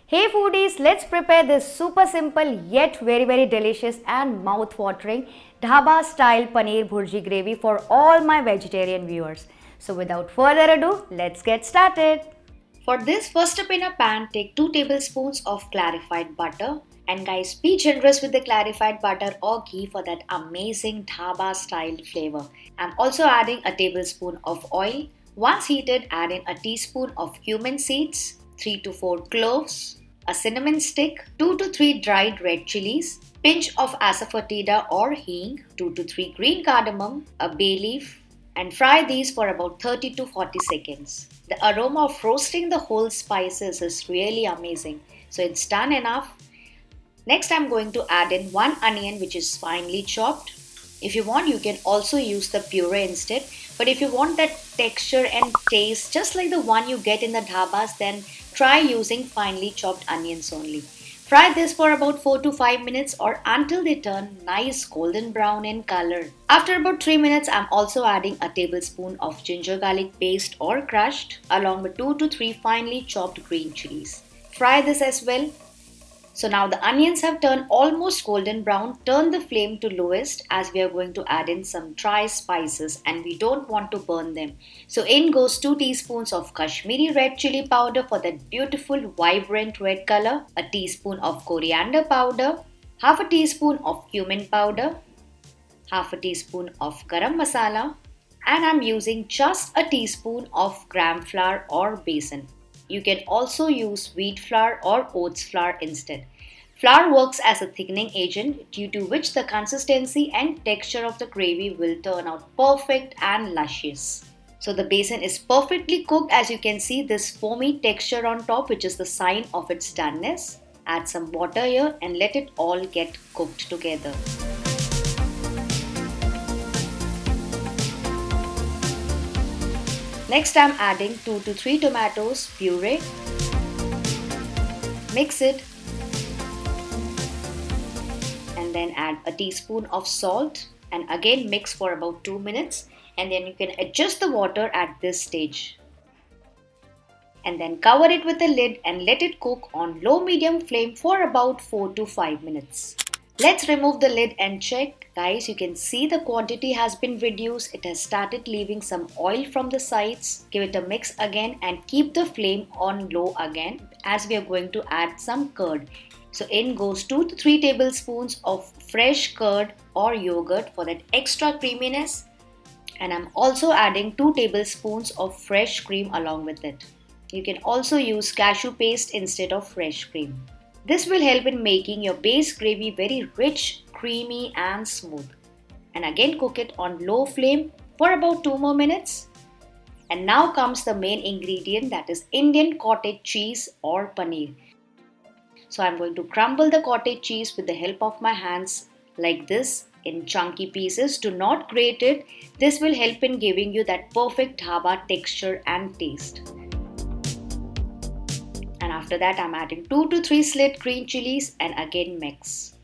Hey foodies, let's prepare this super simple yet very delicious and mouth-watering Dhaba style Paneer Bhurji gravy for all my vegetarian viewers. So without further ado, let's get started. For this, first up in a pan, take 2 tablespoons of clarified butter. And guys, be generous with the clarified butter or ghee for that amazing Dhaba style flavor. I'm also adding a tablespoon of oil. Once heated, add in a teaspoon of cumin seeds, 3 to 4 cloves, a cinnamon stick, 2 to 3 dried red chilies, pinch of Asafoetida or hing, 2 to 3 green cardamom, a bay leaf, and fry these for about 30 to 40 seconds. The aroma of roasting the whole spices is really amazing, so it's done enough. Next, I'm going to add in 1 onion which is finely chopped. If you want, you can also use the puree instead. But if you want that texture and taste just like the one you get in the dhabas, then try using finely chopped onions only. Fry this for about 4 to 5 minutes or until they turn nice golden brown in color. After about 3 minutes, I'm also adding a tablespoon of ginger garlic paste or crushed along with 2 to 3 finely chopped green chilies. Fry this as well. So now the onions have turned almost golden brown. Turn the flame to lowest as we are going to add in some dry spices and we don't want to burn them. So in goes 2 teaspoons of Kashmiri red chili powder for that beautiful vibrant red color, a teaspoon of coriander powder, half a teaspoon of cumin powder, half a teaspoon of garam masala, and I'm using just a teaspoon of gram flour or besan. You can also use wheat flour or oats flour instead. Flour works as a thickening agent due to which the consistency and texture of the gravy will turn out perfect and luscious. So the besan is perfectly cooked, as you can see this foamy texture on top, which is the sign of its doneness. Add some water here and let it all get cooked together. Next, I'm adding 2 to 3 tomatoes puree. Mix it and then add a teaspoon of salt and again mix for about 2 minutes, and then you can adjust the water at this stage. And then cover it with a lid and let it cook on low-medium flame for about 4 to 5 minutes. Let's remove the lid and check. Guys, you can see the quantity has been reduced. It has started leaving some oil from the sides. Give it a mix again and keep the flame on low again as we are going to add some curd. So in goes 2 to 3 tablespoons of fresh curd or yogurt for that extra creaminess. And I'm also adding 2 tablespoons of fresh cream along with it. You can also use cashew paste instead of fresh cream. This will help in making your base gravy very rich, creamy and smooth. And again cook it on low flame for about 2 more minutes. And now comes the main ingredient, that is Indian cottage cheese or paneer. So I'm going to crumble the cottage cheese with the help of my hands like this in chunky pieces. Do not grate it. This will help in giving you that perfect dhaba texture and taste. And after that, I'm adding 2 to 3 slit green chilies and again mix.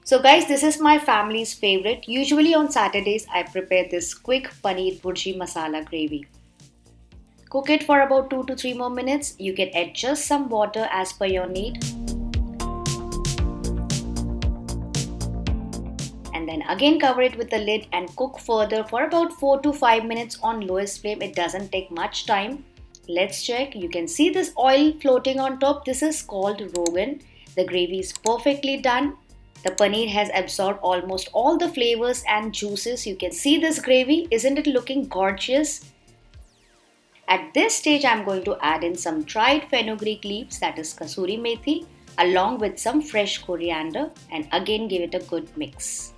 So guys, this is my family's favorite. Usually on Saturdays, I prepare this quick Paneer Bhurji Masala gravy. Cook it for about 2 to 3 more minutes. You can adjust some water as per your need. And then again cover it with the lid and cook further for about 4 to 5 minutes on lowest flame. It doesn't take much time. Let's check. You can see this oil floating on top. This is called rogan. The gravy is perfectly done. The paneer has absorbed almost all the flavors and juices. You can see this gravy. Isn't it looking gorgeous? At this stage, I'm going to add in some dried fenugreek leaves, that is kasuri methi, along with some fresh coriander, and again give it a good mix.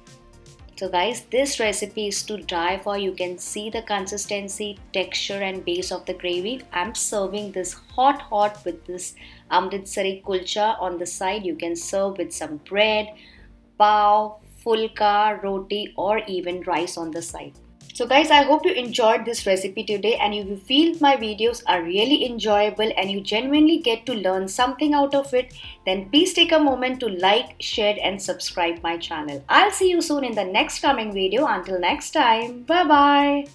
So guys, this recipe is to die for. You can see the consistency, texture and base of the gravy. I'm serving this hot with this Amritsari kulcha on the side. You can serve with some bread, pav, fulka, roti or even rice on the side. So guys, I hope you enjoyed this recipe today, and if you feel my videos are really enjoyable and you genuinely get to learn something out of it, then please take a moment to like, share and subscribe my channel. I'll see you soon in the next coming video. Until next time, bye bye.